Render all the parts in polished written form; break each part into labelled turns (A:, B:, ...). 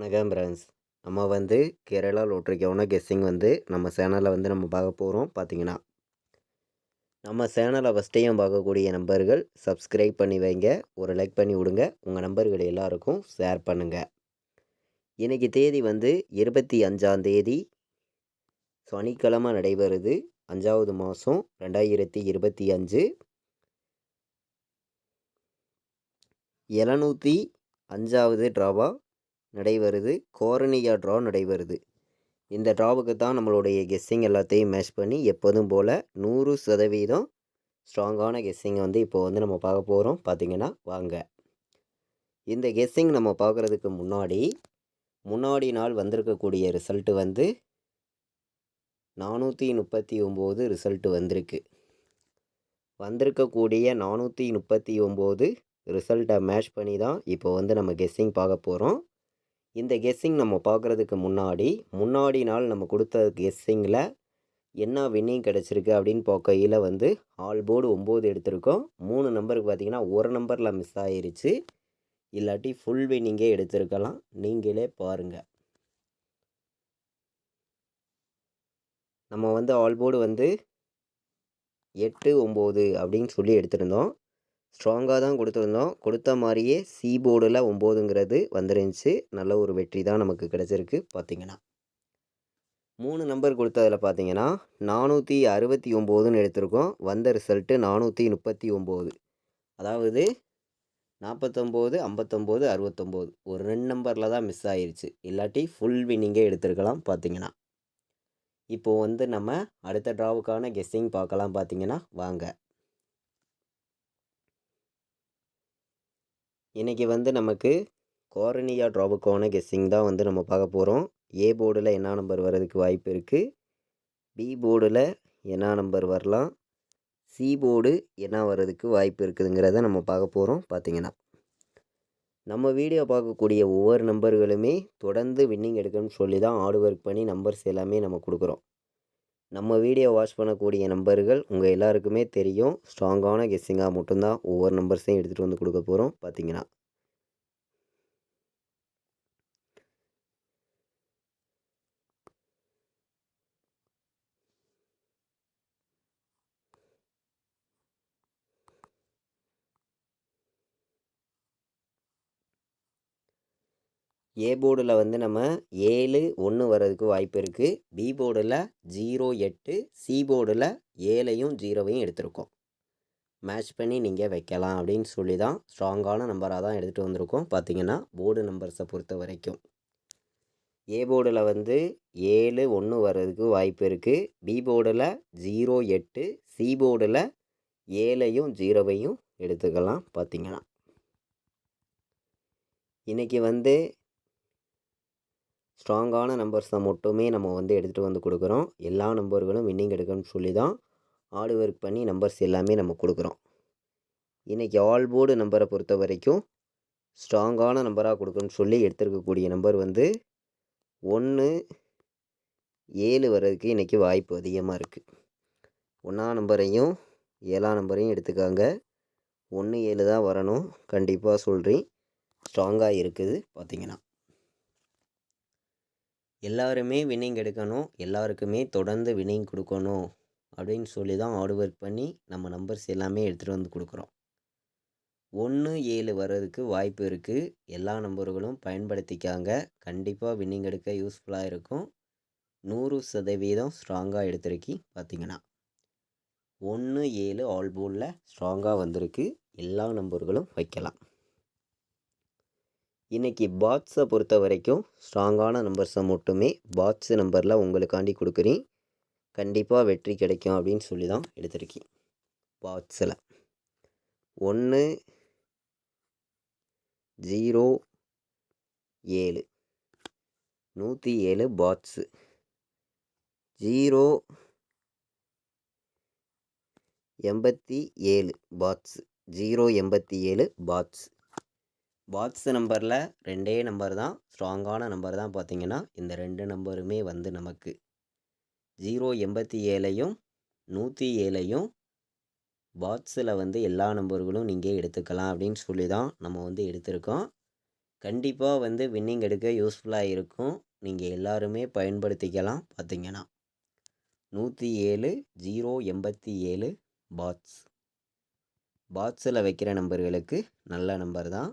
A: வணக்கம் ஃப்ரெண்ட்ஸ். நம்ம வந்து கேரளா லோட்டரிக்கான கெஸ்ஸிங் வந்து நம்ம சேனலில் வந்து நம்ம பார்க்க போகிறோம். பார்த்தீங்கன்னா நம்ம சேனலை ஃபஸ்ட்டையும் பார்க்கக்கூடிய நம்பர்கள் சப்ஸ்கிரைப் பண்ணி வைங்க, ஒரு லைக் பண்ணி விடுங்க, உங்கள் நம்பர்கள் எல்லாருக்கும் ஷேர் பண்ணுங்கள். இன்றைக்கி தேதி வந்து 25ஆம் தேதி சனிக்கிழமை நடைபெறுது. 5வது மாதம் 2025 705வது ட்ராவா நடைபெறுது. கோரனியா ட்ரா நடைபெறுது. இந்த ட்ராவுக்கு தான் நம்மளுடைய கெஸ்ஸிங் எல்லாத்தையும் மேட்ச் பண்ணி எப்போதும் போல் 100% ஸ்ட்ராங்கான கெஸ்ஸிங்கை வந்து இப்போ வந்து நம்ம பார்க்க போகிறோம். பார்த்திங்கன்னா வாங்க, இந்த கெஸ்ஸிங் நம்ம பார்க்குறதுக்கு முன்னாடி நாள் வந்திருக்கக்கூடிய ரிசல்ட்டு வந்து 439 ரிசல்ட்டு வந்திருக்கக்கூடிய 439 ரிசல்ட்டை மேட்ச் பண்ணி தான் இப்போ வந்து நம்ம கெஸ்ஸிங் பார்க்க போகிறோம். இந்த கெஸ்ஸிங் நம்ம பார்க்குறதுக்கு முன்னாடி நாள் நம்ம கொடுத்த கெஸ்ஸிங்கில் என்ன வின்னிங் கிடச்சிருக்கு அப்படின்னு பார்க்கையில் வந்து ஆல் போர்டு 9 எடுத்திருக்கோம். 3 நம்பருக்கு பார்த்திங்கன்னா ஒரு நம்பரில் மிஸ் ஆகிருச்சு, இல்லாட்டி ஃபுல் வின்னிங்கே எடுத்திருக்கலாம். நீங்களே பாருங்கள். நம்ம வந்து ஆல் போர்டு வந்து 8 9 அப்படின்னு சொல்லி எடுத்திருந்தோம். ஸ்ட்ராங்காக தான் கொடுத்துருந்தோம். கொடுத்த மாதிரியே சி போர்டில் 9ங்கிறது வந்துருந்துச்சு. நல்ல ஒரு வெற்றி தான் நமக்கு கிடச்சிருக்கு. பார்த்திங்கன்னா 3 நம்பர் கொடுத்ததில் பார்த்திங்கன்னா 469ன்னு எடுத்திருக்கோம். வந்த ரிசல்ட்டு 439. அதாவது 49 59 69 ஒரு 2 நம்பரில் தான் மிஸ் ஆகிருச்சு, இல்லாட்டி ஃபுல் வின்னிங்கே எடுத்திருக்கலாம். பார்த்திங்கன்னா இப்போது வந்து நம்ம அடுத்த ட்ராவுக்கான கெஸ்ஸிங் பார்க்கலாம். பார்த்திங்கன்னா வாங்க, இன்றைக்கி வந்து நமக்கு கோரனியா ட்ராவுக்கான கெஸ்ஸிங் தான் வந்து நம்ம பார்க்க போகிறோம். ஏ போர்டில் என்ன நம்பர் வர்றதுக்கு வாய்ப்பு இருக்குது, பி போர்டில் என்ன நம்பர் வரலாம், சி போர்டு என்ன வர்றதுக்கு வாய்ப்பு இருக்குதுங்கிறத நம்ம பார்க்க போகிறோம். பார்த்திங்கன்னா நம்ம வீடியோ பார்க்கக்கூடிய ஒவ்வொரு நம்பர்களுமே தொடர்ந்து வின்னிங் எடுக்கணும்னு சொல்லி தான் ஹார்ட் ஒர்க் பண்ணி நம்பர்ஸ் எல்லாமே நம்ம கொடுக்குறோம். நம்ம வீடியோ வாட்ச் பண்ணக்கூடிய நம்பர்கள் உங்கள் எல்லாருக்குமே தெரியும். ஸ்ட்ராங்கான கெஸ்ஸிங்காக மட்டும்தான் ஒவ்வொரு நம்பர்ஸையும் எடுத்துகிட்டு வந்து கொடுக்க போகிறோம். பார்த்திங்கன்னா ஏ போர்டில் வந்து நம்ம 7 1 வர்றதுக்கு வாய்ப்பு இருக்குது. பி போர்டில் 0 8, சி போர்டில் 7ஐயும் 0வையும் எடுத்திருக்கோம். மேட்ச் பண்ணி நீங்கள் வைக்கலாம் அப்படின்னு சொல்லி தான் ஸ்ட்ராங்கான நம்பராக தான் எடுத்துகிட்டு வந்திருக்கோம். பார்த்திங்கன்னா போர்டு நம்பர்ஸை பொறுத்த வரைக்கும் ஏ போர்டில் வந்து 7 1 வர்றதுக்கு வாய்ப்பு இருக்குது. பி போர்டில் 0 8, சி போர்டில் 7ஐயும் 0வையும் எடுத்துக்கலாம். பார்த்திங்கன்னா இன்றைக்கி வந்து ஸ்ட்ராங்கான நம்பர்ஸை மட்டுமே நம்ம வந்து எடுத்துகிட்டு வந்து கொடுக்குறோம். எல்லா நம்பர்களும் வின்னிங் எடுக்கணும்னு சொல்லி தான் ஹார்ட் ஒர்க் பண்ணி நம்பர்ஸ் எல்லாமே நம்ம கொடுக்குறோம். இன்றைக்கி ஆல் போர்டு நம்பரை பொறுத்த வரைக்கும் ஸ்ட்ராங்கான நம்பராக கொடுக்கணும்னு சொல்லி எடுத்துருக்கக்கூடிய நம்பர் வந்து 1 7 வர்றதுக்கு இன்றைக்கி வாய்ப்பு அதிகமாக இருக்குது. 1ஆம் நம்பரையும் 7ஆம் நம்பரையும் எடுத்துக்காங்க. 1 7 தான் வரணும். கண்டிப்பாக சொல்கிறேன், ஸ்ட்ராங்காக இருக்குது. பார்த்திங்கன்னா எல்லாருமே வின்னிங் எடுக்கணும், எல்லாருக்குமே தொடர்ந்து வின்னிங் கொடுக்கணும் அப்படின்னு சொல்லி தான் ஹார்ட் ஒர்க் பண்ணி நம்ம நம்பர்ஸ் எல்லாமே எடுத்துகிட்டு வந்து கொடுக்குறோம். 1 7 வர்றதுக்கு வாய்ப்பு இருக்குது. எல்லா நம்பர்களும் பயன்படுத்திக்காங்க. கண்டிப்பாக வின்னிங் எடுக்க யூஸ்ஃபுல்லாக இருக்கும். 100% ஸ்ட்ராங்காக எடுத்திருக்கி. பார்த்திங்கன்னா 1 7 ஆல் போர்டில் ஸ்ட்ராங்காக வந்திருக்கு. எல்லா நம்பர்களும் வைக்கலாம். இன்றைக்கி பாட்ஸை பொறுத்த வரைக்கும் ஸ்ட்ராங்கான நம்பர்ஸை மட்டுமே பாட்ஸ் நம்பரில் உங்களுக்காண்டி கொடுக்குறேன். கண்டிப்பாக வெற்றி கிடைக்கும் அப்படின்னு சொல்லி தான் எடுத்திருக்கேன். பாட்ஸில் 1 0 7 107 பாட்ஸு, 0 87 பாட்ஸு, 0 87 பாட்ஸ் நம்பரில் 2 நம்பர் தான் ஸ்ட்ராங்கான நம்பர் தான். பார்த்திங்கன்னா இந்த 2 நம்பருமே வந்து நமக்கு 0 87ஐயும் 107ஐயும் பாட்ஸில் வந்து எல்லா நம்பர்களும் நீங்கள் எடுத்துக்கலாம் அப்படின்னு சொல்லி தான் நம்ம வந்து எடுத்திருக்கோம். கண்டிப்பாக வந்து வின்னிங் எடுக்க யூஸ்ஃபுல்லாக இருக்கும். நீங்கள் எல்லாருமே பயன்படுத்திக்கலாம். பார்த்தீங்கன்னா 107 087 பாட்ஸில் வைக்கிற நம்பர்களுக்கு நல்ல நம்பர் தான்.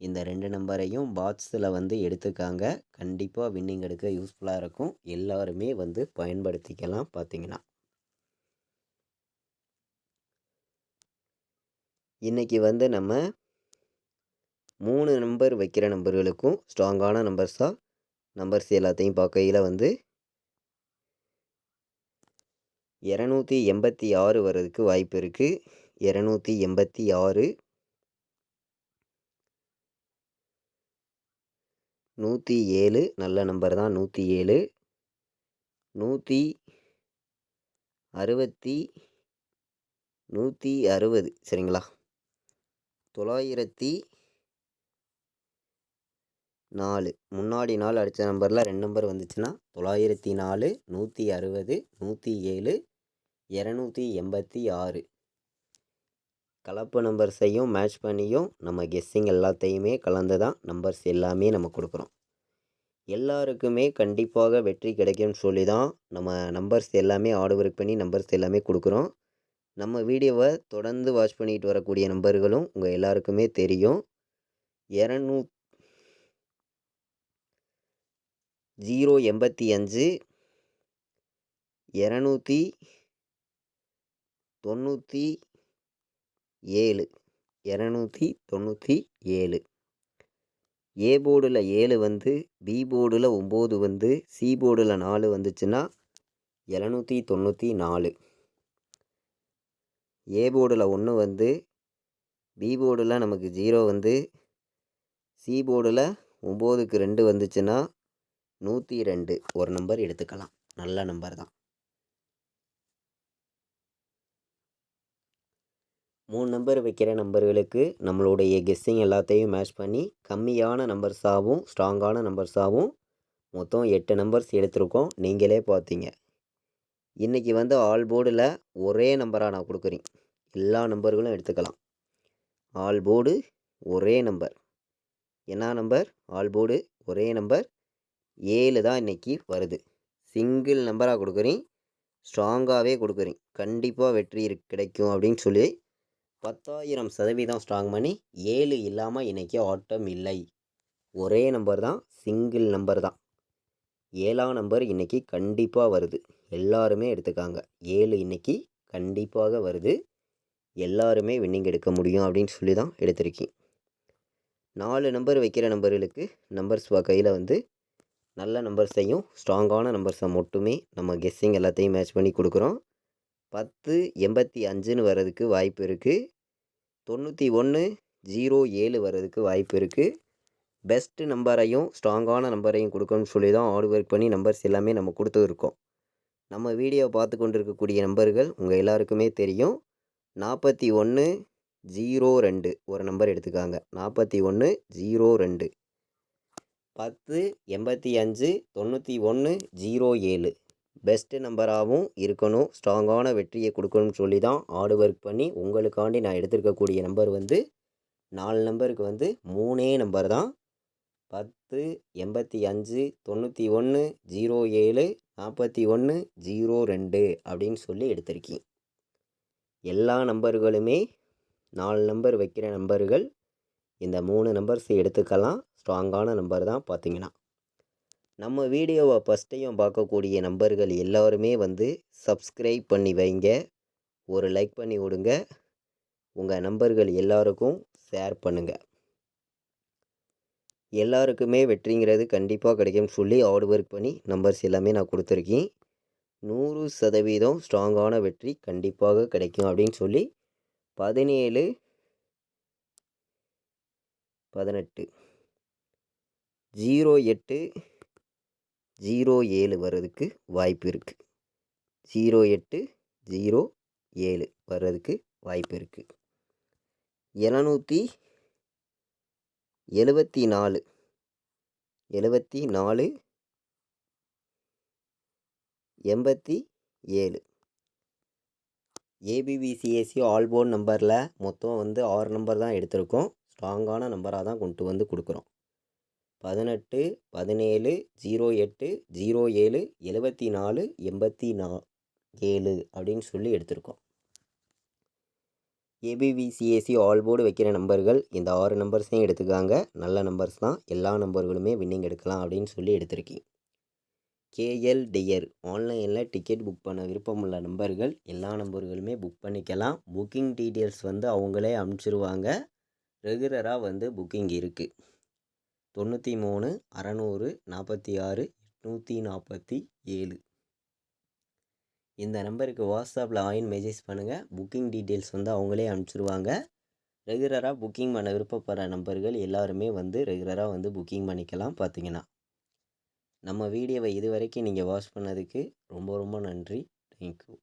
A: இந்த 2 நம்பரையும் பாட்ஸில் வந்து எடுத்துக்காங்க. கண்டிப்பாக வின்னிங் எடுக்க யூஸ்ஃபுல்லாக இருக்கும். எல்லாருமே வந்து பயன்படுத்திக்கலாம். பார்த்தீங்கன்னா இன்றைக்கி வந்து நம்ம 3 நம்பர் வைக்கிற நம்பர்களுக்கும் ஸ்ட்ராங்கான நம்பர்ஸாக நம்பர்ஸ் எல்லாத்தையும் பார்க்கையில் வந்து 286 வர்றதுக்கு வாய்ப்பு இருக்குது. 286, 107 நல்ல நம்பர் தான். 107, 160 சரிங்களா? 904 முன்னாடி நாள் அடித்த நம்பரில் 2 நம்பர் வந்துச்சுன்னா 904, 160, 107, 286 கலப்பு நம்பர்ஸையும் மேட்ச் பண்ணியும் நம்ம கெஸ்ஸிங் எல்லாத்தையுமே கலந்து தான் நம்பர்ஸ் எல்லாமே நம்ம கொடுக்குறோம். எல்லாருக்குமே கண்டிப்பாக வெற்றி கிடைக்கும்னு சொல்லி தான் நம்ம நம்பர்ஸ் எல்லாமே ஹார்ட் ஒர்க் பண்ணி நம்பர்ஸ் எல்லாமே கொடுக்குறோம். நம்ம வீடியோவை தொடர்ந்து வாட்ச் பண்ணிட்டு வரக்கூடிய நம்பர்களும் உங்கள் எல்லாருக்குமே தெரியும். 085, 297 ஏ போர்டில் 7 வந்து, பி போர்டில் 9 வந்து, சி போர்டில் 4 வந்துச்சுன்னா 794. ஏ போர்டில் 1 வந்து, பி போர்டில் நமக்கு 0 வந்து, சி போர்டில் 9க்கு 2 வந்துச்சுன்னா 102 ஒரு நம்பர் எடுத்துக்கலாம். நல்ல நம்பர் தான். 3 நம்பர் வைக்கிற நம்பர்களுக்கு நம்மளுடைய கெஸ்ஸிங் எல்லாத்தையும் மேட்ச் பண்ணி கம்மியான நம்பர்ஸாகவும் ஸ்ட்ராங்கான நம்பர்ஸாகவும் மொத்தம் 8 நம்பர்ஸ் எடுத்திருக்கோம். நீங்களே பார்த்தீங்க. இன்றைக்கி வந்து ஆல் போர்டில் ஒரே நம்பராக நான் கொடுக்குறேன். எல்லா நம்பர்களும் எடுத்துக்கலாம். ஆல் போர்டு ஒரே நம்பர். என்ன நம்பர்? ஆல் போர்டு ஒரே நம்பர் 7 தான் இன்றைக்கி வருது. சிங்கிள் நம்பராக கொடுக்குறேன். ஸ்ட்ராங்காகவே கொடுக்குறேன். கண்டிப்பாக வெற்றி கிடைக்கும் அப்படின்னு சொல்லி 10,000% ஸ்ட்ராங் பண்ணி 7 இல்லாமல் இன்றைக்கி ஆட்டம் இல்லை. ஒரே நம்பர் தான். சிங்கிள் நம்பர் தான். 7ஆம் நம்பர் இன்றைக்கி கண்டிப்பாக வருது. எல்லாருமே எடுத்துக்காங்க. 7 இன்றைக்கி கண்டிப்பாக வருது. எல்லாருமே வின்னிங் எடுக்க முடியும் அப்படின்னு சொல்லி தான் எடுத்திருக்கேன். 4 நம்பர் வைக்கிற நம்பர்களுக்கு நம்பர்ஸ் கையில் வந்து நல்ல நம்பர்ஸையும் ஸ்ட்ராங்கான நம்பர்ஸை மட்டுமே நம்ம கெஸ்ஸிங் எல்லாத்தையும் மேட்ச் பண்ணி கொடுக்குறோம். 1085 வர்றதுக்கு வாய்ப்பு இருக்குது. 9107 வர்றதுக்கு வாய்ப்பு இருக்குது. பெஸ்ட்டு நம்பரையும் ஸ்ட்ராங்கான நம்பரையும் கொடுக்கணும்னு சொல்லி தான் ஹார்ட் ஒர்க் பண்ணி நம்பர்ஸ் எல்லாமே நம்ம கொடுத்துருக்கோம். நம்ம வீடியோ பார்த்து கொண்டு இருக்கக்கூடிய நம்பர்கள் உங்கள் எல்லாருக்குமே தெரியும். 4102 ஒரு நம்பர் எடுத்துக்காங்க. 4102, 1085, 9107 பெஸ்ட்டு நம்பராகவும் இருக்கணும். ஸ்ட்ராங்கான வெற்றியை கொடுக்கணும்னு சொல்லி தான் ஹார்ட் ஒர்க் பண்ணி உங்களுக்காண்டி நான் எடுத்திருக்கக்கூடிய நம்பர் வந்து 4 நம்பருக்கு வந்து 3 நம்பர் தான். 1085, 9107, 4102 அப்படின்னு சொல்லி எடுத்திருக்கேன். எல்லா நம்பர்களுமே 4 நம்பர் வைக்கிற நம்பர்கள் இந்த 3 நம்பர்ஸ் எடுத்துக்கலாம். ஸ்ட்ராங்கான நம்பர் தான். பார்த்தீங்கன்னா நம்ம வீடியோவை ஃபஸ்ட்டையும் பார்க்கக்கூடிய நம்பர்கள் எல்லோருமே வந்து சப்ஸ்கிரைப் பண்ணி வைங்க. ஒரு லைக் பண்ணி விடுங்க. உங்கள் நம்பர்கள் எல்லாருக்கும் ஷேர் பண்ணுங்கள். எல்லாருக்குமே வெற்றிங்கிறது கண்டிப்பாக கிடைக்கும்னு சொல்லி ஹார்ட் ஒர்க் பண்ணி நம்பர்ஸ் எல்லாமே நான் கொடுத்துருக்கேன். 100% ஸ்ட்ராங்கான வெற்றி கண்டிப்பாக கிடைக்கும் அப்படின்னு சொல்லி 17, 18, 08, 07 வர்றதுக்கு வாய்ப்பு இருக்குது. 08, 07 வர்றதுக்கு வாய்ப்பு இருக்குது. 774, 74, 87 ஏபிபிசிஎஸ்சி ஆல் போர்ட் நம்பரில் மொத்தம் வந்து 6 நம்பர் தான் எடுத்திருக்கோம். ஸ்ட்ராங்கான நம்பராக தான் கொண்டு வந்து கொடுக்குறோம். 18 17 08 07 74 87 அப்படின்னு சொல்லி எடுத்திருக்கோம். ஏபிபிசிஏசி ஆல் போர்டு வைக்கிற நம்பர்கள் இந்த 6 நம்பர்ஸையும் எடுத்துக்காங்க. நல்ல நம்பர்ஸ் தான், எல்லா நம்பர்களுமே வின்னிங் எடுக்கலாம் அப்படின்னு சொல்லி எடுத்திருக்கேன். கேஎல் டியர் ஆன்லைனில் டிக்கெட் புக் பண்ண விருப்பமுள்ள நம்பர்கள் எல்லா நம்பர்களுமே புக் பண்ணிக்கலாம். புக்கிங் டீட்டெயில்ஸ் வந்து அவங்களே அனுப்பிச்சிருவாங்க. ரெகுலராக வந்து புக்கிங் இருக்குது. 93 600 46 847 இந்த நம்பருக்கு வாட்ஸ்அப்பில் ஆயின் மெசேஜ் பண்ணுங்கள். புக்கிங் டீட்டெயில்ஸ் வந்து அவங்களே அனுப்பிச்சிருவாங்க. ரெகுலராக புக்கிங் பண்ண விருப்பப்படுற நம்பர்கள் எல்லாருமே வந்து ரெகுலராக வந்து புக்கிங் பண்ணிக்கலாம். பார்த்தீங்கன்னா நம்ம வீடியோவை இது வரைக்கும் நீங்கள் வாட்ச் பண்ணதுக்கு ரொம்ப ரொம்ப நன்றி. தேங்க்யூ.